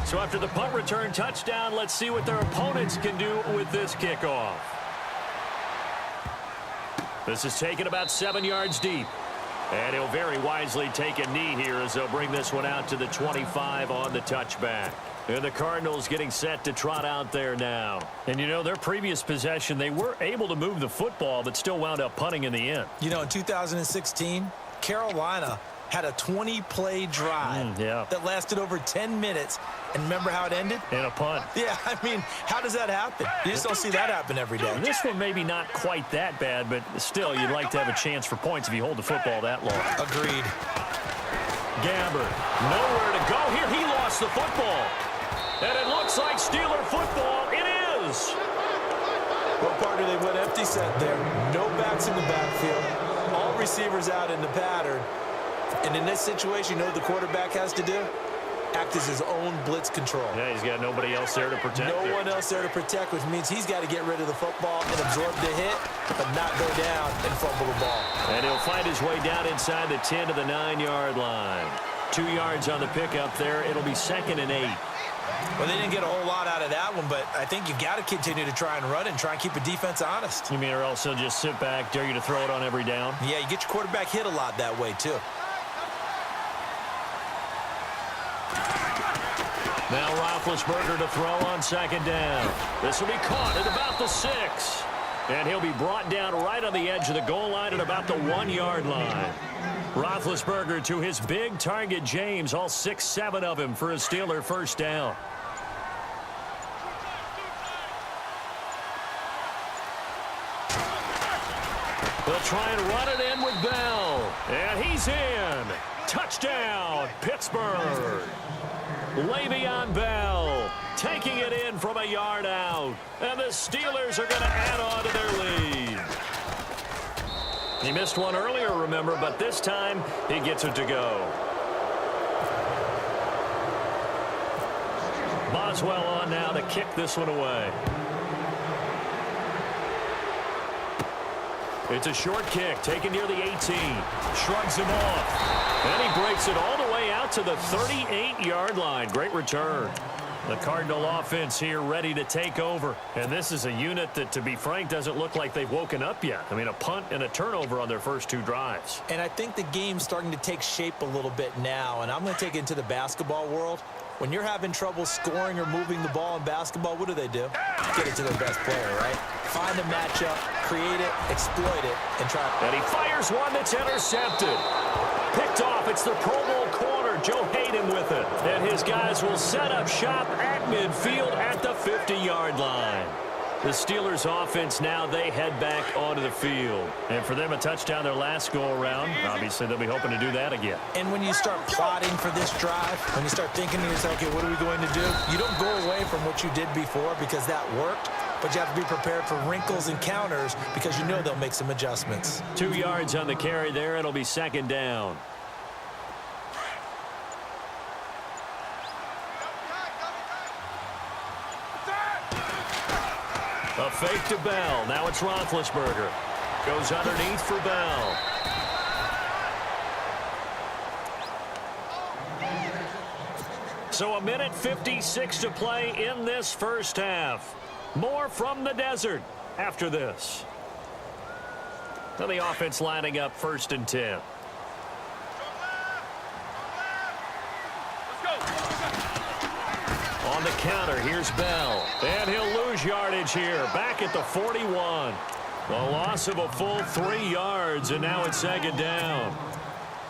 So after the punt return touchdown, let's see what their opponents can do with this kickoff. This is taken about 7 yards deep. And he'll very wisely take a knee here as they'll bring this one out to the 25 on the touchback. And the Cardinals getting set to trot out there now. And, you know, their previous possession, they were able to move the football, but still wound up punting in the end. You know, in 2016, Carolina had a 20-play drive that lasted over 10 minutes. And remember how it ended? In a punt. Yeah, I mean, how does that happen? You just don't see that happen every day. This one maybe not quite that bad, but still, you'd like to have a chance for points if you hold the football that long. Agreed. Gabbert, nowhere to go here. He lost the football. And it looks like Steeler football. It is. Well, partner, they went empty set there. No backs in the backfield. All receivers out in the pattern. And in this situation, you know what the quarterback has to do? Act as his own blitz control. Yeah, he's got nobody else there to protect. No one else there to protect, which means he's got to get rid of the football and absorb the hit, but not go down and fumble the ball. And he'll find his way down inside the 10 to the 9-yard line. 2 yards on the pickup there. It'll be 2nd and 8. Well, they didn't get a whole lot out of that one, but I think you got to continue to try and run and try and keep a defense honest. You mean or else they'll just sit back, dare you to throw it on every down? Yeah, you get your quarterback hit a lot that way, too. Now Roethlisberger to throw on 2nd down. This will be caught at about the 6. And he'll be brought down right on the edge of the goal line at about the 1-yard line. Roethlisberger to his big target, James, all 6-7 of him for a Steeler first down. They'll try and run it in with Bell. And he's in. Touchdown, Pittsburgh. Le'Veon Bell taking it in from a yard out. And the Steelers are going to add on to their lead. He missed one earlier, remember, but this time he gets it to go. Boswell on now to kick this one away. It's a short kick taken near the 18. Shrugs him off. And he breaks it all the way out to the 38-yard line. Great return. The Cardinal offense here ready to take over. And this is a unit that, to be frank, doesn't look like they've woken up yet. I mean, a punt and a turnover on their first 2 drives. And I think the game's starting to take shape a little bit now. And I'm going to take it into the basketball world. When you're having trouble scoring or moving the ball in basketball, what do? Get it to their best player, right? Find a matchup, create it, exploit it, and try. And he fires one that's intercepted. Picked off. It's the Pro Bowl corner. Joe Hayden with it. And his guys will set up shop at midfield at the 50-yard line. The Steelers offense now, they head back onto the field. And for them, a touchdown their last go-around. Obviously, they'll be hoping to do that again. And when you start plotting for this drive, when you start thinking to yourself, okay, what are we going to do? You don't go away from what you did before because that worked, but you have to be prepared for wrinkles and counters because you know they'll make some adjustments. 2 yards on the carry there. It'll be 2nd down. A fake to Bell. Now it's Roethlisberger. Goes underneath for Bell. So 1:56 to play in this first half. More from the desert after this. Now the offense lining up 1st and 10. On the counter, here's Bell. And he'll lose yardage here. Back at the 41. A loss of a full 3 yards, and now it's 2nd down.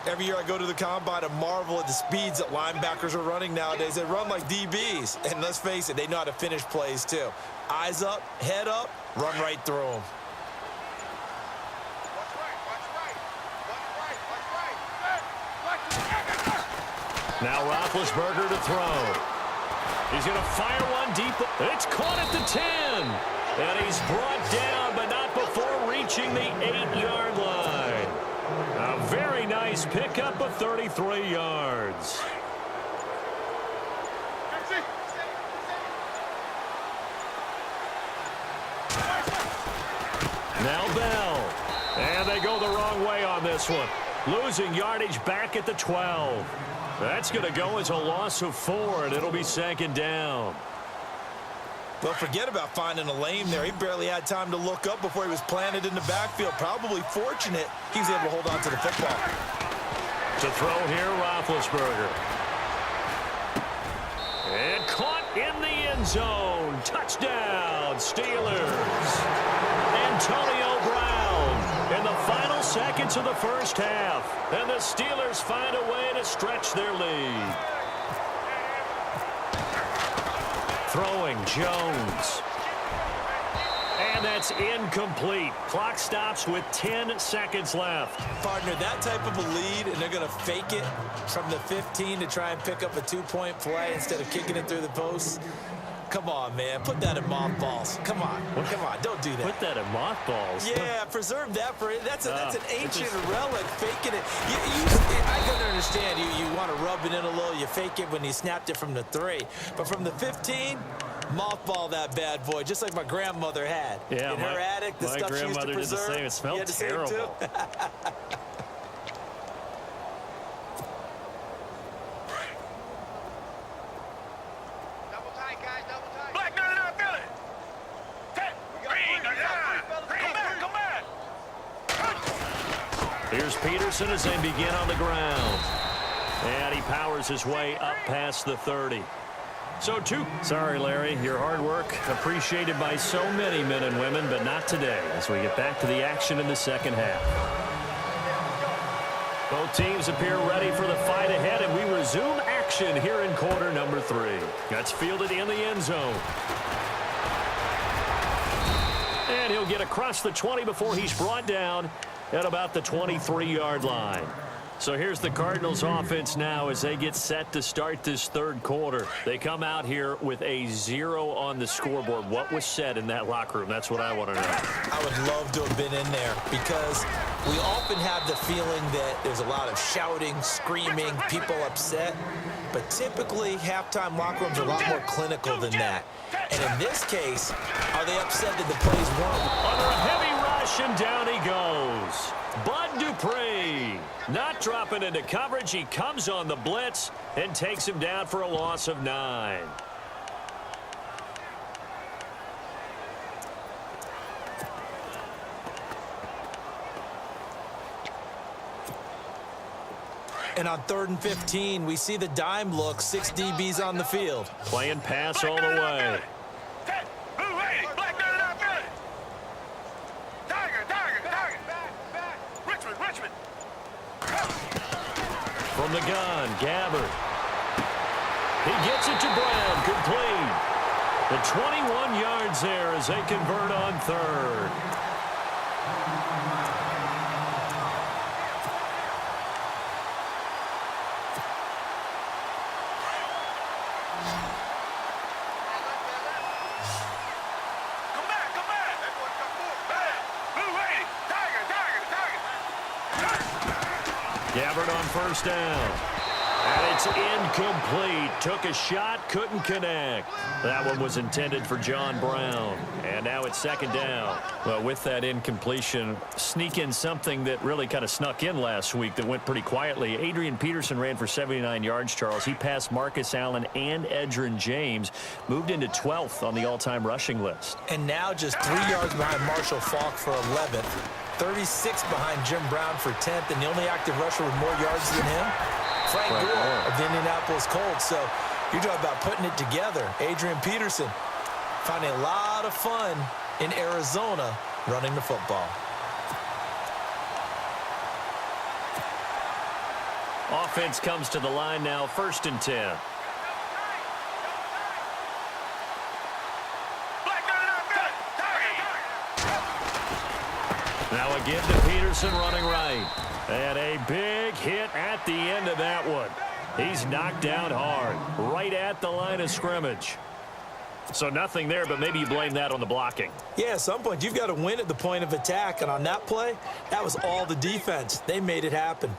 Every year I go to the combine and marvel at the speeds that linebackers are running nowadays. They run like DBs. And let's face it, they know how to finish plays too. Eyes up, head up, run right through them. Now Roethlisberger to throw. He's going to fire one deep. It's caught at the 10. And he's brought down, but not before reaching the 8-yard line. A very nice pickup of 33 yards. Now Bell. And they go the wrong way on this one. Losing yardage back at the 12. That's going to go as a loss of 4, and it'll be 2nd down. Well, forget about finding a lane there. He barely had time to look up before he was planted in the backfield. Probably fortunate he was able to hold on to the football. To throw here, Roethlisberger. And caught in the end zone. Touchdown, Steelers. Antonio Brown in the final seconds of the first half. And the Steelers find a way to stretch their lead. Throwing Jones. And that's incomplete. Clock stops with 10 seconds left. Partner, that type of a lead, and they're going to fake it from the 15 to try and pick up a 2-point play instead of kicking it through the posts. Come on, man. Put that in mothballs. Come on. Come on. Don't do that. Put that in mothballs? Yeah, preserve that for it. That's an ancient relic, faking it. I can understand you want to rub it in a little. You fake it when you snapped it from the 3. But from the 15, mothball that bad boy, just like my grandmother had. Yeah, in her attic, the stuff she used to preserve. Did the same. It smelled terrible. Here's Peterson as they begin on the ground. And he powers his way up past the 30. Sorry, Larry. Your hard work appreciated by so many men and women, but not today as we get back to the action in the second half. Both teams appear ready for the fight ahead, and we resume action here in quarter number 3. That's fielded in the end zone. And he'll get across the 20 before he's brought down at about the 23-yard line. So here's the Cardinals offense now as they get set to start this third quarter. They come out here with a 0 on the scoreboard. What was said in that locker room? That's what I want to know. I would love to have been in there because we often have the feeling that there's a lot of shouting, screaming, people upset. But typically, halftime locker rooms are a lot more clinical than that. And in this case, are they upset that the plays weren't? Under a heavy rush, and down he goes. Bud Dupree not dropping into coverage. He comes on the blitz and takes him down for a loss of 9. And on 3rd and 15, we see the dime look, 6 DBs on the field. Playing pass all the way. From the gun, Gabbert. He gets it to Brown, complete. The 21 yards there as they convert on 3rd. Gabbert on 1st down. And it's incomplete. Took a shot, couldn't connect. That one was intended for John Brown. And now it's 2nd down. Well, with that incompletion, sneak in something that really kind of snuck in last week that went pretty quietly. Adrian Peterson ran for 79 yards, Charles. He passed Marcus Allen and Edgerrin James. Moved into 12th on the all-time rushing list. And now just 3 yards behind Marshall Faulk for 11th. 36 behind Jim Brown for 10th, and the only active rusher with more yards than him, Frank Gore of the Indianapolis Colts. So you're talking about putting it together. Adrian Peterson finding a lot of fun in Arizona running the football. Offense comes to the line now, 1st and 10. Now again to Peterson running right. And a big hit at the end of that one. He's knocked down hard, right at the line of scrimmage. So nothing there, but maybe you blame that on the blocking. Yeah, at some point, you've got to win at the point of attack. And on that play, that was all the defense. They made it happen.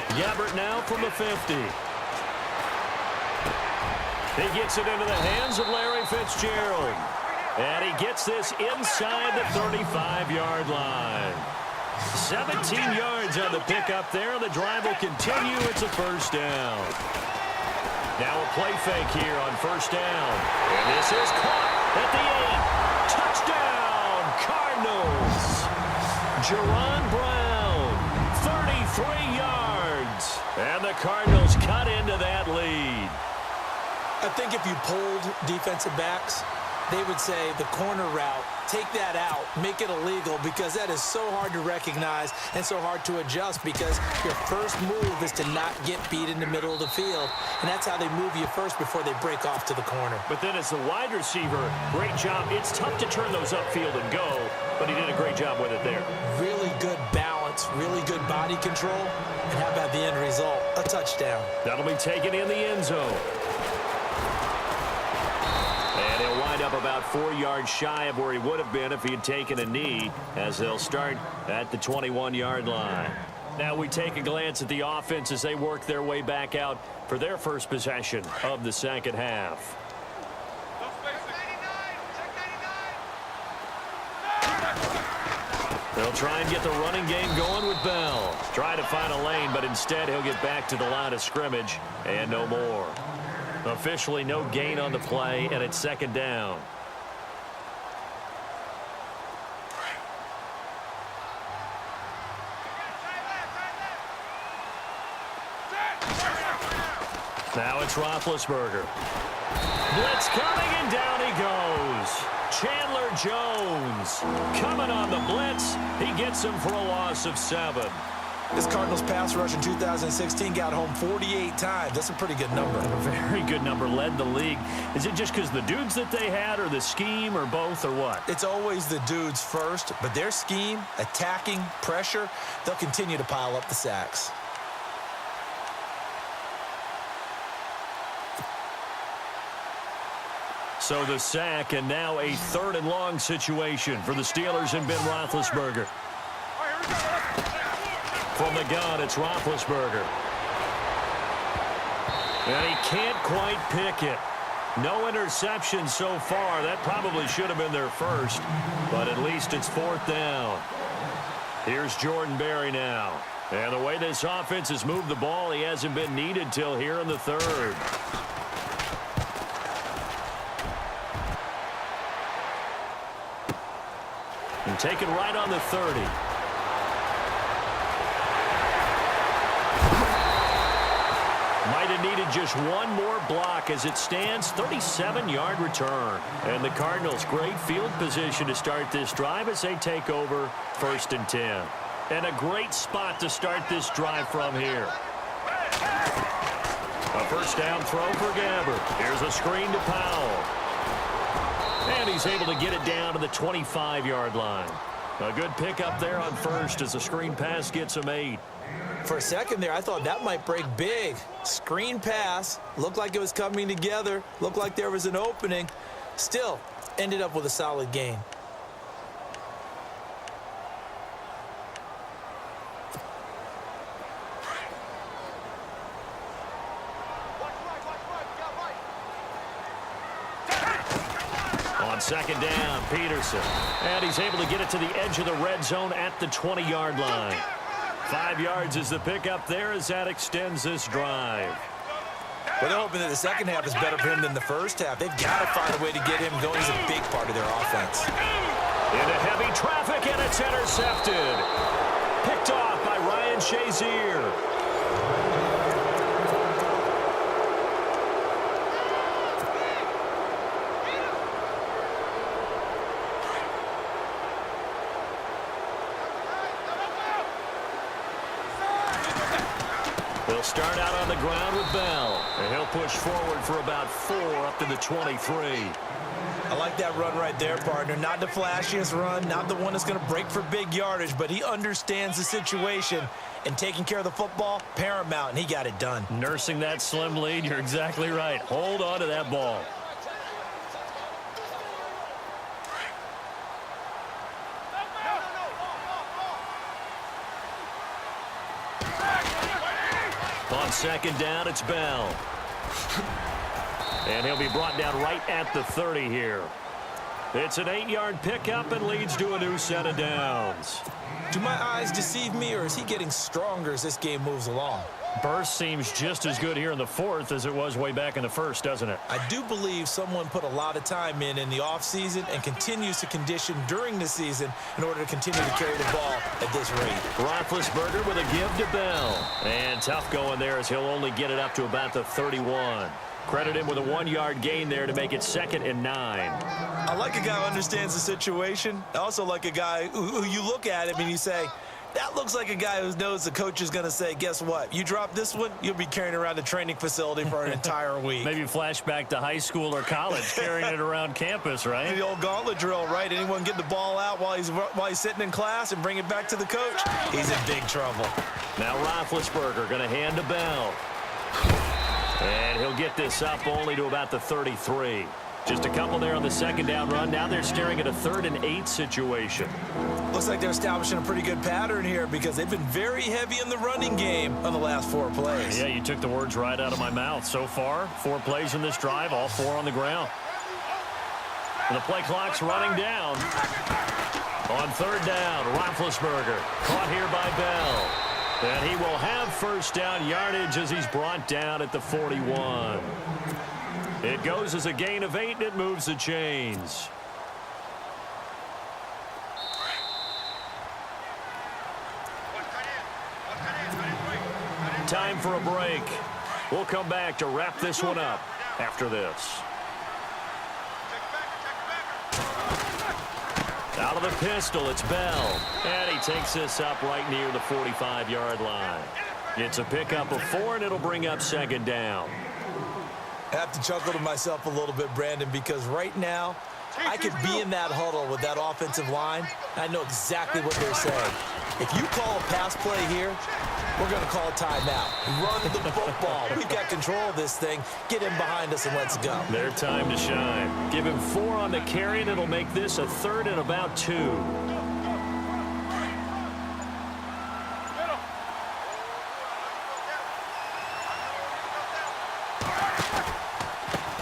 Gabbert now from the 50. He gets it into the hands of Larry Fitzgerald. And he gets this inside the 35-yard line. 17 yards on the pickup there. The drive will continue. It's a first down. Now a play fake here on first down. And this is caught at the 8. Touchdown, Cardinals. Jerron Brown, 33 yards. And the Cardinals cut into that lead. I think if you polled defensive backs, they would say the corner route, take that out, make it illegal, because that is so hard to recognize and so hard to adjust, because your first move is to not get beat in the middle of the field, and that's how they move you first before they break off to the corner. But then as the wide receiver, great job. It's tough to turn those upfield and go, but he did a great job with it there. Really good balance, really good body control, and how about the end result? A touchdown. That'll be taken in the end zone. And he'll wind up about 4 yards shy of where he would have been if he had taken a knee, as they'll start at the 21-yard line. Now we take a glance at the offense as they work their way back out for their first possession of the second half. They'll try and get the running game going with Bell. Try to find a lane, but instead he'll get back to the line of scrimmage and no more. Officially no gain on the play, and it's second down. Now it's Roethlisberger. Blitz coming, and down he goes. Chandler Jones coming on the blitz. He gets him for a loss of 7. This Cardinals pass rush in 2016 got home 48 times. That's a pretty good number. A very good number, led the league. Is it just because the dudes that they had, or the scheme, or both, or what? It's always the dudes first, but their scheme, attacking, pressure, they'll continue to pile up the sacks. So the sack, and now a 3rd and long situation for the Steelers and Ben Roethlisberger. From the gun, it's Roethlisberger. And he can't quite pick it. No interception so far. That probably should have been their first, but at least it's 4th down. Here's Jordan Berry now. And the way this offense has moved the ball, he hasn't been needed till here in the 3rd. And taken right on the 30. Might have needed just one more block. As it stands, 37-yard return. And the Cardinals, great field position to start this drive as they take over 1st and 10. And a great spot to start this drive from here. A first down throw for Gabbert. Here's a screen to Powell. And he's able to get it down to the 25-yard line. A good pickup there on first as the screen pass gets him 8. For a second there, I thought that might break big. Screen pass. Looked like it was coming together. Looked like there was an opening. Still, ended up with a solid gain. On second down, Peterson. And he's able to get it to the edge of the red zone at the 20-yard line. 5 yards is the pickup there as that extends this drive. Well, they're hoping that the second half is better for him than the first half. They've got to find a way to get him going. He's a big part of their offense. Into heavy traffic, and it's intercepted. Picked off by Ryan Shazier. They'll start out on the ground with Bell, and he'll push forward for about 4 up to the 23. I like that run right there, partner. Not the flashiest run, not the one that's going to break for big yardage, but he understands the situation, and taking care of the football, paramount, and he got it done. Nursing that slim lead, you're exactly right. Hold on to that ball. On second down, it's Bell. And he'll be brought down right at the 30 here. It's an 8-yard pickup and leads to a new set of downs. Do my eyes deceive me, or is he getting stronger as this game moves along? Burst seems just as good here in the fourth as it was way back in the first, doesn't it? I do believe someone put a lot of time in the offseason and continues to condition during the season in order to continue to carry the ball at this rate. Roethlisberger with a give to Bell. And tough going there as he'll only get it up to about the 31. Credit him with a 1-yard gain there to make it 2nd and 9. I like a guy who understands the situation. I also like a guy who you look at him and you say, that looks like a guy who knows the coach is going to say, guess what? You drop this one, you'll be carrying around the training facility for an entire week. Maybe flashback to high school or college, carrying it around campus, right? The old gauntlet drill, right? Anyone get the ball out while he's sitting in class and bring it back to the coach? He's in big trouble. Now Roethlisberger going to hand to Bell. And he'll get this up only to about the 33. Just a couple there on the 2nd down run. Now they're staring at a 3rd and 8 situation. Looks like they're establishing a pretty good pattern here because they've been very heavy in the running game on the last 4 plays. Yeah, you took the words right out of my mouth. So far, 4 plays in this drive, all 4 on the ground. And the play clock's running down. On 3rd down, Roethlisberger caught here by Bell. And he will have 1st down yardage as he's brought down at the 41. It goes as a gain of 8, and it moves the chains. Time for a break. We'll come back to wrap this one up after this. Out of the pistol, it's Bell. And he takes this up right near the 45-yard line. It's a pickup of 4, and it'll bring up 2nd down. I have to chuckle to myself a little bit, Brandon, because right now, I could be in that huddle with that offensive line. I know exactly what they're saying. If you call a pass play here, we're going to call a timeout. Run the football. We've got control of this thing. Get him behind us and let's go. Their time to shine. Give him 4 on the carry, and it'll make this a 3rd and about 2.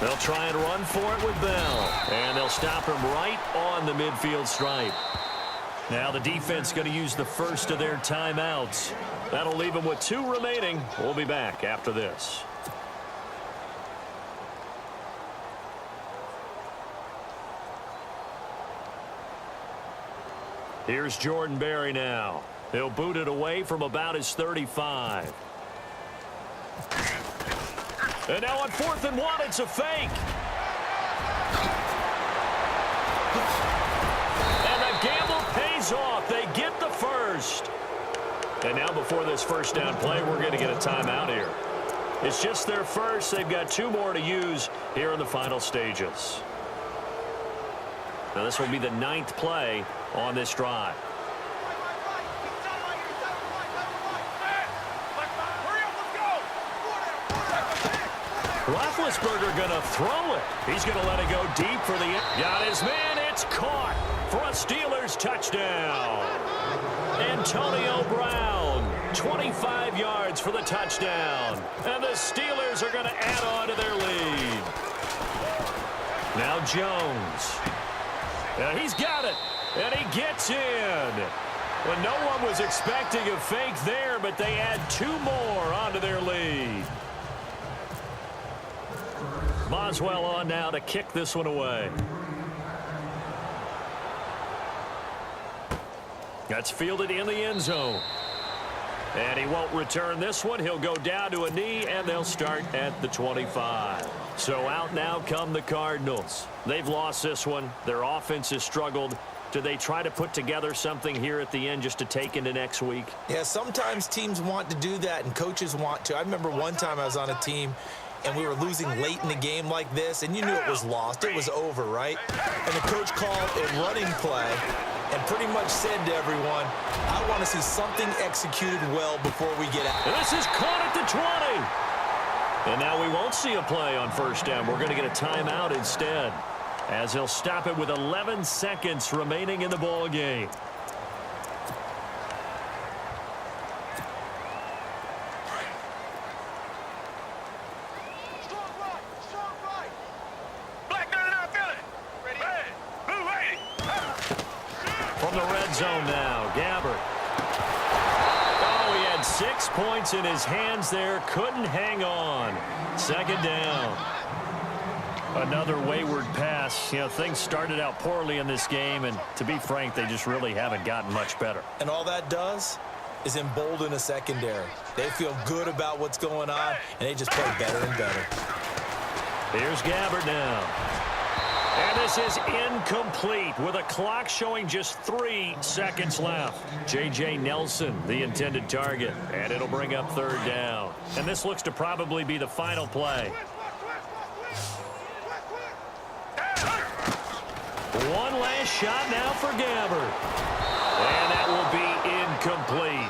They'll try and run for it with Bell. And they'll stop him right on the midfield stripe. Now the defense going to use the first of their timeouts. That'll leave them with 2 remaining. We'll be back after this. Here's Jordan Berry now. He'll boot it away from about his 35. And now on 4th and 1, it's a fake. And the gamble pays off. They get the first. And now before this 1st down play, we're going to get a timeout here. It's just their first. They've got 2 more to use here in the final stages. Now this will be the 9th play on this drive. Roethlisberger going to throw it. He's going to let it go deep for the end. Got his man. It's caught for a Steelers touchdown. Antonio Brown, 25 yards for the touchdown. And the Steelers are going to add on to their lead. Now Jones. And he's got it. And he gets in. Well, no one was expecting a fake there, but they add 2 more onto their lead. Boswell on now to kick this one away. That's fielded in the end zone. And he won't return this one. He'll go down to a knee, and they'll start at the 25. So out now come the Cardinals. They've lost this one. Their offense has struggled. Do they try to put together something here at the end just to take into next week? Yeah, sometimes teams want to do that, and coaches want to. I remember one time I was on a team, and we were losing late in the game like this, and you knew it was lost. It was over, right? And the coach called a running play and pretty much said to everyone, I want to see something executed well before we get out. And this is caught at the 20. And now we won't see a play on 1st down. We're going to get a timeout instead, as he'll stop it with 11 seconds remaining in the ball game. Black 99 Philly. Ready? Hey, move from the red zone now. Gabbert. Oh, he had 6 points in his hands there. Couldn't hang on. Second down. Another wayward pass. You know, things started out poorly in this game, and to be frank, they just really haven't gotten much better. And all that does is embolden a secondary. They feel good about what's going on, and they just play better and better. Here's Gabbert now. And this is incomplete with a clock showing just 3 seconds left. J.J. Nelson, the intended target, and it'll bring up third down. And this looks to probably be the final play. One last shot now for Gabbert. And that will be incomplete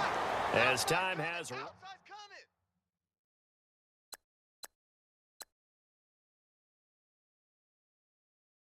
as time has...